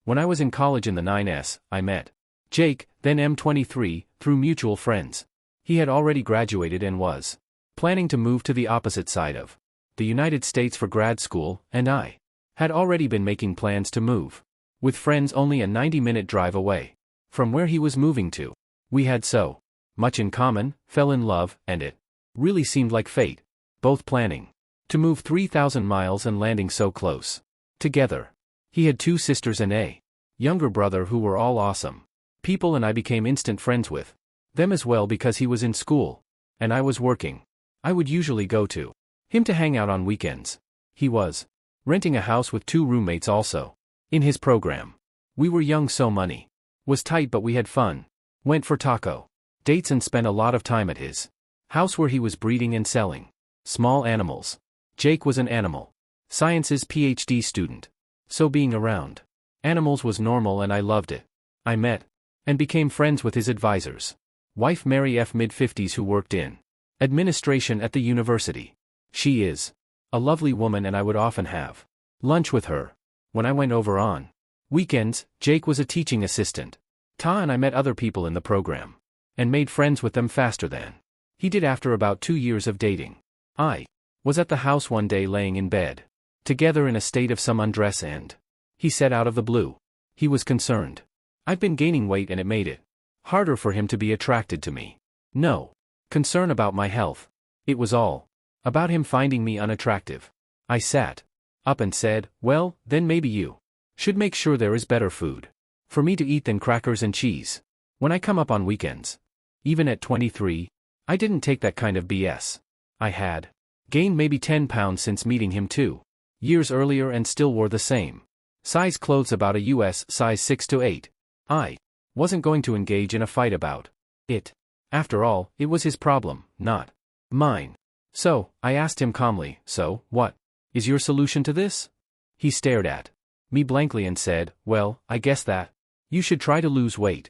When I was in college in the 9S, I met Jake, then M23, through mutual friends. He had already graduated and was planning to move to the opposite side of the United States for grad school, and I had already been making plans to move with friends only a 90-minute drive away from where he was moving to. We had so much in common, fell in love, and it really seemed like fate, both planning to move 3,000 miles and landing so close together. He had 2 sisters and a younger brother who were all awesome people, and I became instant friends with them as well because he was in school and I was working. I would usually go to him to hang out on weekends. He was renting a house with 2 roommates also in his program. We were young, so money was tight, but we had fun. Went for taco dates and spent a lot of time at his house where he was breeding and selling small animals. Jake was an animal sciences PhD student, so being around animals was normal and I loved it. I met and became friends with his advisors. Wife Mary F. mid-50s who worked in administration at the university. She is a lovely woman and I would often have lunch with her. When I went over on weekends, Jake was a teaching assistant. Ta and I met other people in the program and made friends with them faster than he did after about 2 years of dating. I was at the house one day laying in bed together in a state of some undress, and he said out of the blue he was concerned I'd been gaining weight and it made it harder for him to be attracted to me. No concern about my health. It was all about him finding me unattractive. I sat up and said, well, then maybe you should make sure there is better food for me to eat than crackers and cheese when I come up on weekends. Even at 23, I didn't take that kind of BS. I had gained maybe 10 pounds since meeting him 2 years earlier and still wore the same size clothes, about a US size 6 to 8. I wasn't going to engage in a fight about it. After all, it was his problem, not mine. So, I asked him calmly, so, what is your solution to this? He stared at me blankly and said, well, I guess that you should try to lose weight.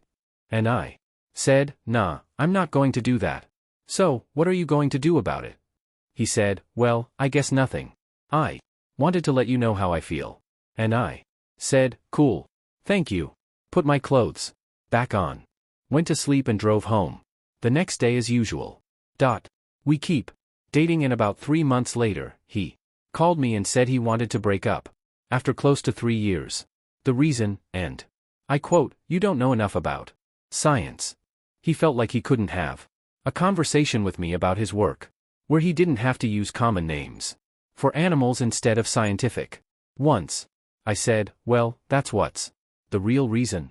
And I said, nah, I'm not going to do that. So, what are you going to do about it? He said, well, I guess nothing. I wanted to let you know how I feel. And I said, cool. Thank you. Put my clothes back on. Went to sleep and drove home the next day as usual. We keep dating, and about 3 months later, he called me and said he wanted to break up after close to 3 years. The reason, and I quote, you don't know enough about science. He felt like he couldn't have a conversation with me about his work where he didn't have to use common names for animals instead of scientific ones. I said, well, that's what's the real reason.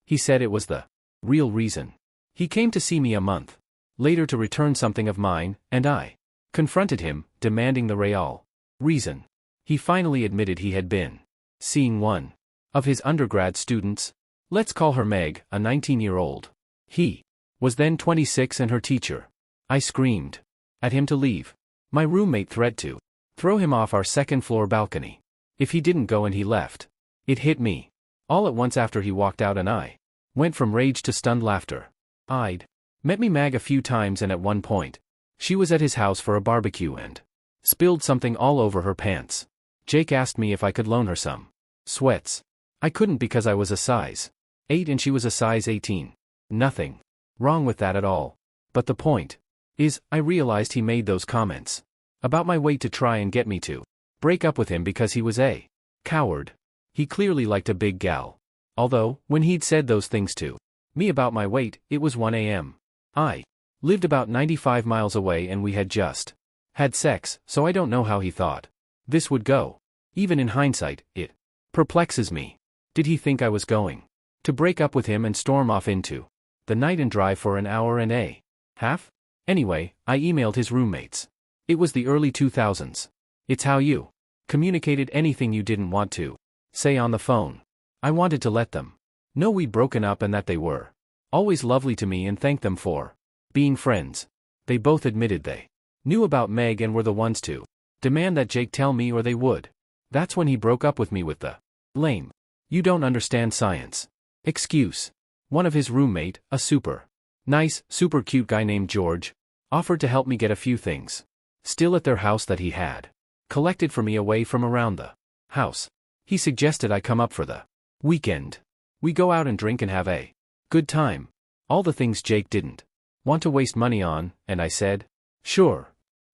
He said it was the real reason. He came to see me a month later to return something of mine, and I confronted him, demanding the real reason. He finally admitted he had been seeing one of his undergrad students. Let's call her Meg, a 19-year-old. He was then 26 and her teacher. I screamed at him to leave. My roommate threatened to throw him off our second-floor balcony if he didn't go, and he left. It hit me all at once after he walked out, and I went from rage to stunned laughter. I'd met me Mag a few times, and at one point, she was at his house for a barbecue and spilled something all over her pants. Jake asked me if I could loan her some sweats. I couldn't because I was a size 8 and she was a size 18. Nothing wrong with that at all. But the point is, I realized he made those comments about my weight to try and get me to break up with him because he was a coward. He clearly liked a big gal. Although, when he'd said those things to me about my weight, it was 1 a.m. I lived about 95 miles away and we had just had sex, so I don't know how he thought this would go. Even in hindsight, it perplexes me. Did he think I was going to break up with him and storm off into the night and drive for an hour and a half? Anyway, I emailed his roommates. It was the early 2000s. It's how you communicated anything you didn't want to say on the phone. I wanted to let them know we'd broken up and that they were always lovely to me and thank them for being friends. They both admitted they knew about Meg and were the ones to demand that Jake tell me or they would. That's when he broke up with me with the lame "you don't understand science" excuse. One of his roommate, a super nice, super cute guy named George, offered to help me get a few things still at their house that he had collected for me away from around the house. He suggested I come up for the Weekend. We go out and drink and have a good time. All the things Jake didn't want to waste money on, and I said, sure.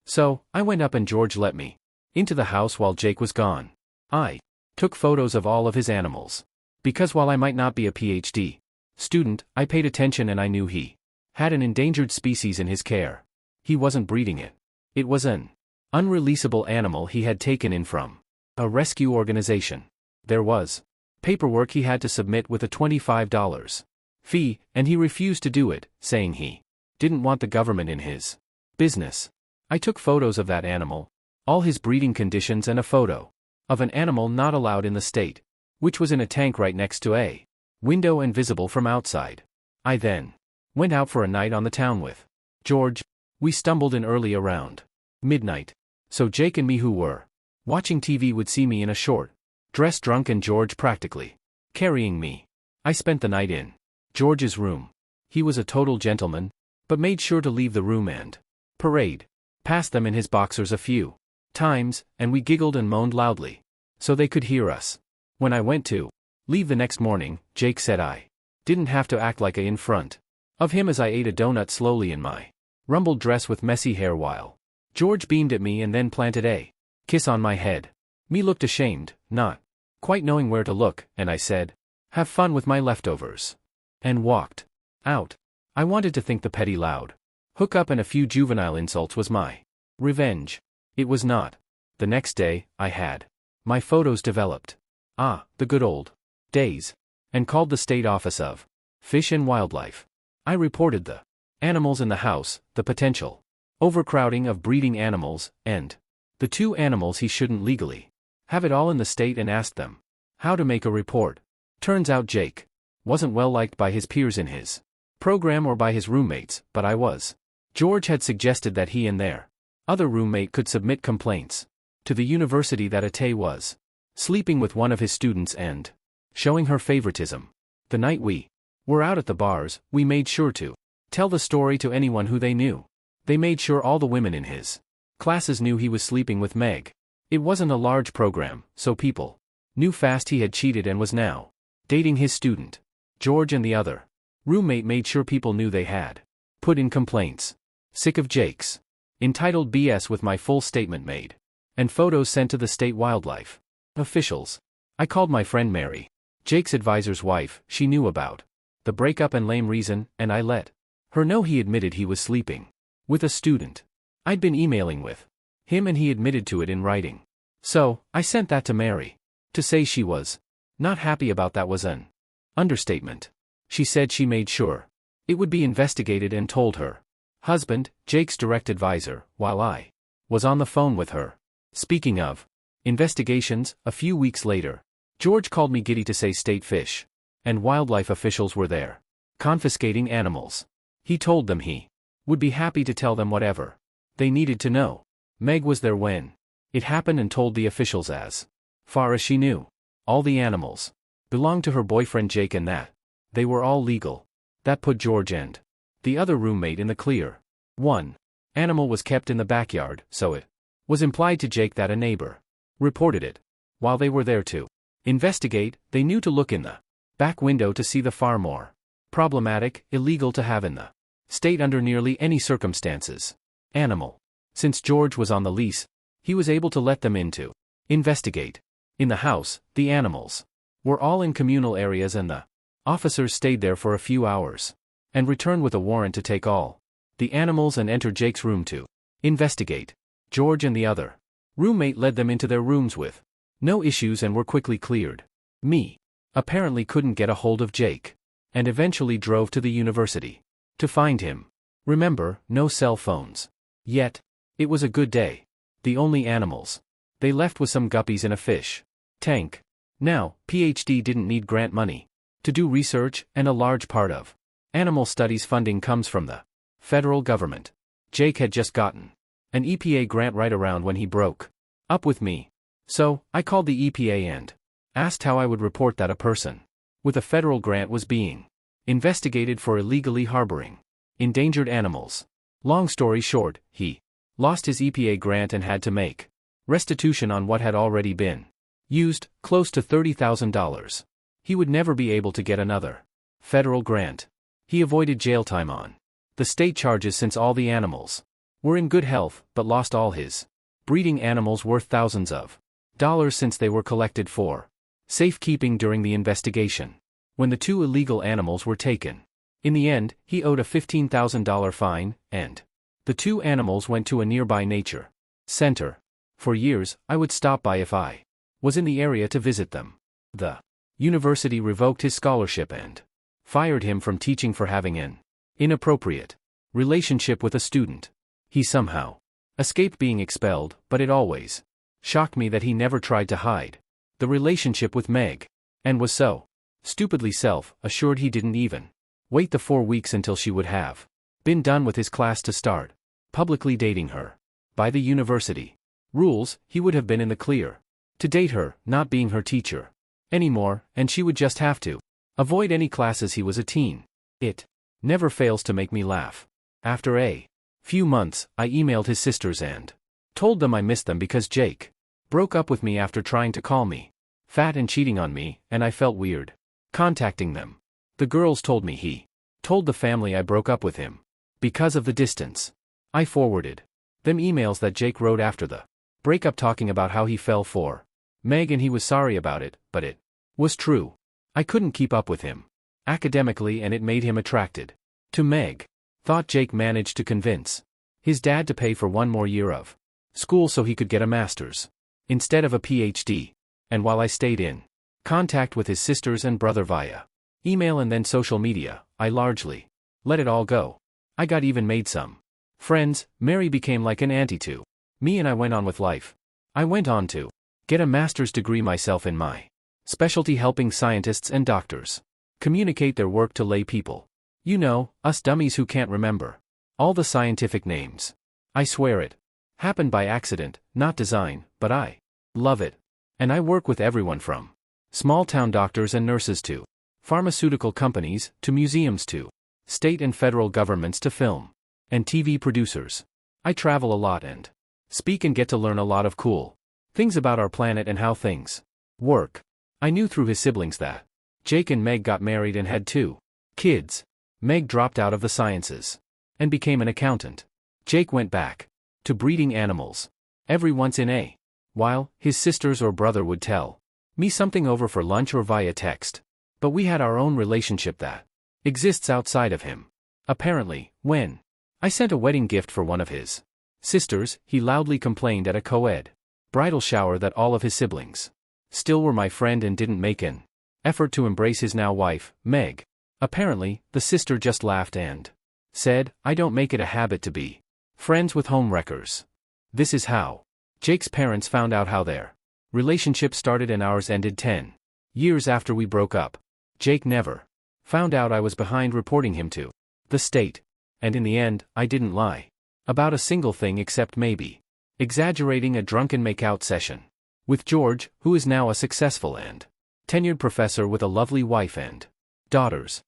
So, I went up and George let me into the house while Jake was gone. I took photos of all of his animals. Because while I might not be a PhD student, I paid attention and I knew he had an endangered species in his care. He wasn't breeding it. It was an unreleasable animal he had taken in from a rescue organization. There was paperwork he had to submit with a $25 fee, and he refused to do it, saying he didn't want the government in his business. I took photos of that animal, all his breeding conditions, and a photo of an animal not allowed in the state, which was in a tank right next to a window and visible from outside. I then went out for a night on the town with George. We stumbled in early around midnight, so Jake and me who were watching TV would see me in a short dress, drunk, and George practically carrying me. I spent the night in George's room. He was a total gentleman, but made sure to leave the room and parade past them in his boxers a few times, and we giggled and moaned loudly so they could hear us. When I went to leave the next morning, Jake said I didn't have to act like a in front of him as I ate a donut slowly in my rumpled dress with messy hair while George beamed at me and then planted a kiss on my head. Me looked ashamed, not quite knowing where to look, and I said, have fun with my leftovers, and walked out. I wanted to think the petty loud hookup and a few juvenile insults was my revenge. It was not. The next day, I had my photos developed. The good old days. And called the State Office of Fish and Wildlife. I reported the animals in the house, the potential overcrowding of breeding animals, and the 2 animals he shouldn't legally have it all in the state, and asked them how to make a report. Turns out Jake wasn't well liked by his peers in his program or by his roommates, but I was. George had suggested that he and their other roommate could submit complaints to the university that Ate was sleeping with one of his students and showing her favoritism. The night we were out at the bars, we made sure to tell the story to anyone who they knew. They made sure all the women in his classes knew he was sleeping with Meg. It wasn't a large program, so people knew fast he had cheated and was now dating his student. George and the other roommate made sure people knew they had put in complaints. Sick of Jake's entitled BS, with my full statement made and photos sent to the state wildlife officials. I called my friend Mary, Jake's advisor's wife. She knew about the breakup and lame reason, and I let her know he admitted he was sleeping with a student. I'd been emailing with him and he admitted to it in writing. So, I sent that to Mary. To say she was not happy about that was an understatement. She said she made sure it would be investigated and told her husband, Jake's direct advisor, while I was on the phone with her. Speaking of investigations, a few weeks later, George called me giddy to say state fish and wildlife officials were there, confiscating animals. He told them he would be happy to tell them whatever they needed to know. Meg was there when it happened and told the officials as far as she knew, all the animals belonged to her boyfriend Jake and that they were all legal. That put George and the other roommate in the clear. One animal was kept in the backyard, so it was implied to Jake that a neighbor reported it. While they were there to investigate, they knew to look in the back window to see the far more problematic, illegal to have in the state under nearly any circumstances animal. Since George was on the lease, he was able to let them in to investigate. In the house, the animals were all in communal areas and the officers stayed there for a few hours and returned with a warrant to take all the animals and enter Jake's room to investigate. George and the other roommate led them into their rooms with no issues and were quickly cleared. Me apparently couldn't get a hold of Jake and eventually drove to the university to find him. Remember, no cell phones yet. It was a good day. The only animals they left was some guppies in a fish tank. Now, PhD didn't need grant money to do research, and a large part of animal studies funding comes from the federal government. Jake had just gotten an EPA grant right around when he broke up with me. So, I called the EPA and asked how I would report that a person with a federal grant was being investigated for illegally harboring endangered animals. Long story short, he lost his EPA grant and had to make restitution on what had already been used, close to $30,000. He would never be able to get another federal grant. He avoided jail time on the state charges since all the animals were in good health, but lost all his breeding animals worth thousands of dollars since they were collected for safekeeping during the investigation, when the 2 illegal animals were taken. In the end, he owed a $15,000 fine, and the 2 animals went to a nearby nature center. For years, I would stop by if I was in the area to visit them. The university revoked his scholarship and fired him from teaching for having an inappropriate relationship with a student. He somehow escaped being expelled, but it always shocked me that he never tried to hide the relationship with Meg, and was so stupidly self-assured he didn't even wait the 4 weeks until she would have been done with his class to start publicly dating her. By the university rules, he would have been in the clear to date her, not being her teacher anymore, and she would just have to avoid any classes he was a teen. It never fails to make me laugh. After a few months, I emailed his sisters and told them I missed them because Jake broke up with me after trying to call me fat and cheating on me, and I felt weird contacting them. The girls told me he told the family I broke up with him because of the distance. I forwarded them emails that Jake wrote after the breakup talking about how he fell for Meg and he was sorry about it, but it was true. I couldn't keep up with him academically and it made him attracted to Meg. Thought Jake managed to convince his dad to pay for 1 more year of school so he could get a master's instead of a PhD. And while I stayed in contact with his sisters and brother via email and then social media, I largely let it all go. I got even made some friends. Mary became like an auntie to me and I went on with life. I went on to get a master's degree myself in my specialty, helping scientists and doctors communicate their work to lay people. You know, us dummies who can't remember all the scientific names. I swear it happened by accident, not design, but I love it. And I work with everyone from small-town doctors and nurses to pharmaceutical companies, to museums, to state and federal governments, to film and TV producers. I travel a lot and speak and get to learn a lot of cool things about our planet and how things work. I knew through his siblings that Jake and Meg got married and had 2 kids. Meg dropped out of the sciences and became an accountant. Jake went back to breeding animals every once in a while. His sisters or brother would tell me something over for lunch or via text. But we had our own relationship that exists outside of him. Apparently, when I sent a wedding gift for one of his sisters, he loudly complained at a co-ed bridal shower that all of his siblings still were my friend and didn't make an effort to embrace his now wife, Meg. Apparently, the sister just laughed and said, "I don't make it a habit to be friends with homewreckers." This is how Jake's parents found out how their relationship started, and ours ended 10 years after we broke up. Jake never found out I was behind reporting him to the state. And in the end, I didn't lie about a single thing except maybe exaggerating a drunken make-out session with George, who is now a successful and tenured professor with a lovely wife and daughters.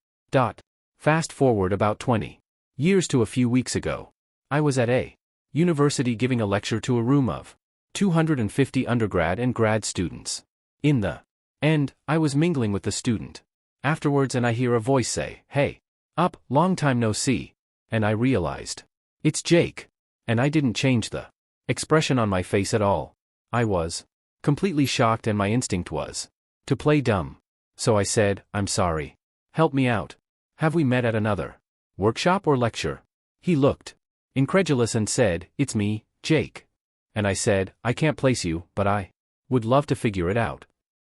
Fast forward about 20 years to a few weeks ago. I was at a university giving a lecture to a room of 250 undergrad and grad students. In the end, I was mingling with the student afterwards and I hear a voice say, "Hey, up, long time no see." And I realized it's Jake. And I didn't change the expression on my face at all. I was completely shocked and my instinct was to play dumb. So I said, "I'm sorry. Help me out. Have we met at another workshop or lecture?" He looked incredulous and said, "It's me, Jake." And I said, "I can't place you, but I would love to figure it out."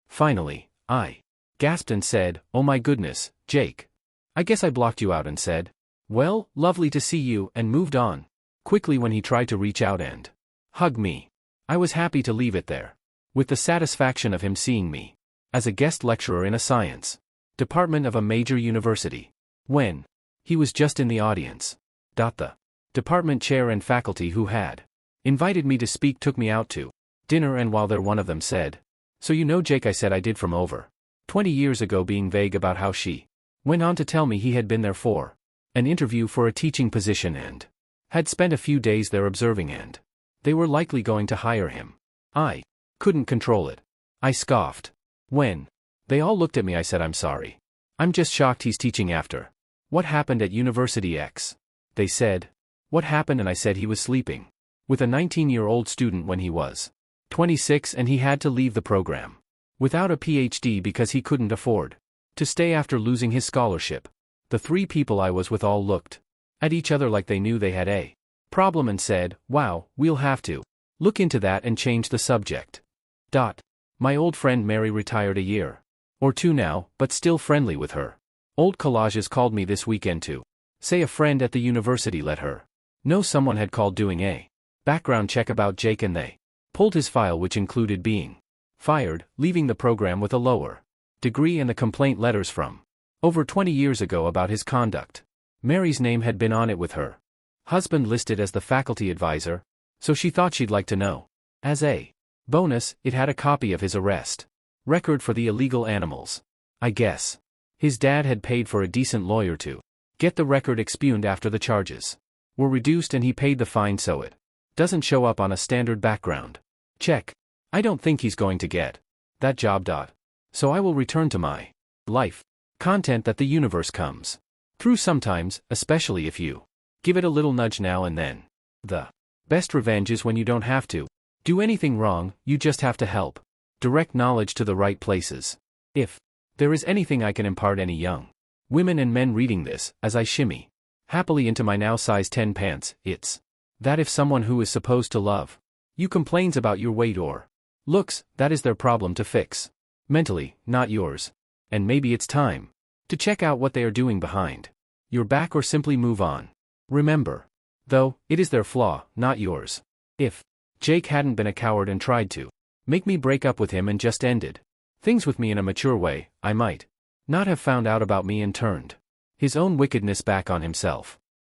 Finally, I gasped and said, "Oh my goodness, Jake. I guess I blocked you out," and said, "Well, lovely to see you," and moved on quickly when he tried to reach out and hug me. I was happy to leave it there, with the satisfaction of him seeing me as a guest lecturer in a science department of a major university, when he was just in the audience. The department chair and faculty who had invited me to speak took me out to dinner, and while there one of them said, "So you know Jake?" I said I did, from over 20 years ago, being vague about how she went on to tell me he had been there for an interview for a teaching position and had spent a few days there observing, and they were likely going to hire him. I couldn't control it. I scoffed when They all looked at me. I said I'm sorry. I'm just shocked he's teaching after. What happened at University X? They said. What happened? And I said he was sleeping with a 19-year-old student when he was 26 and he had to leave the program without a PhD because he couldn't afford to stay after losing his scholarship. The three people I was with all looked at each other like they knew they had a problem and said, wow, we'll have to look into that and change the subject. My old friend Mary retired a year or two now, but still friendly with her. Old collages called me this weekend to say a friend at the university let her know someone had called doing a background check about Jake and they pulled his file, which included being fired, leaving the program with a lower degree, and the complaint letters from over 20 years ago about his conduct. Mary's name had been on it with her husband listed as the faculty advisor, so she thought she'd like to know. As a bonus, it had a copy of his arrest record for the illegal animals. I guess his dad had paid for a decent lawyer to get the record expuned after the charges were reduced, and he paid the fine so it doesn't show up on a standard background check. I don't think he's going to get that job. So I will return to my life content that the universe comes through sometimes, especially if you give it a little nudge now and then. The best revenge is when you don't have to do anything wrong, you just have to help direct knowledge to the right places. If there is anything I can impart any young women and men reading this, as I shimmy happily into my now size 10 pants, it's that if someone who is supposed to love you complains about your weight or looks, that is their problem to fix. Mentally, not yours. And maybe it's time to check out what they are doing behind your back or simply move on. Remember, though, it is their flaw, not yours. If Jake hadn't been a coward and tried to make me break up with him and just ended things with me in a mature way, I might not have found out about me and turned his own wickedness back on himself.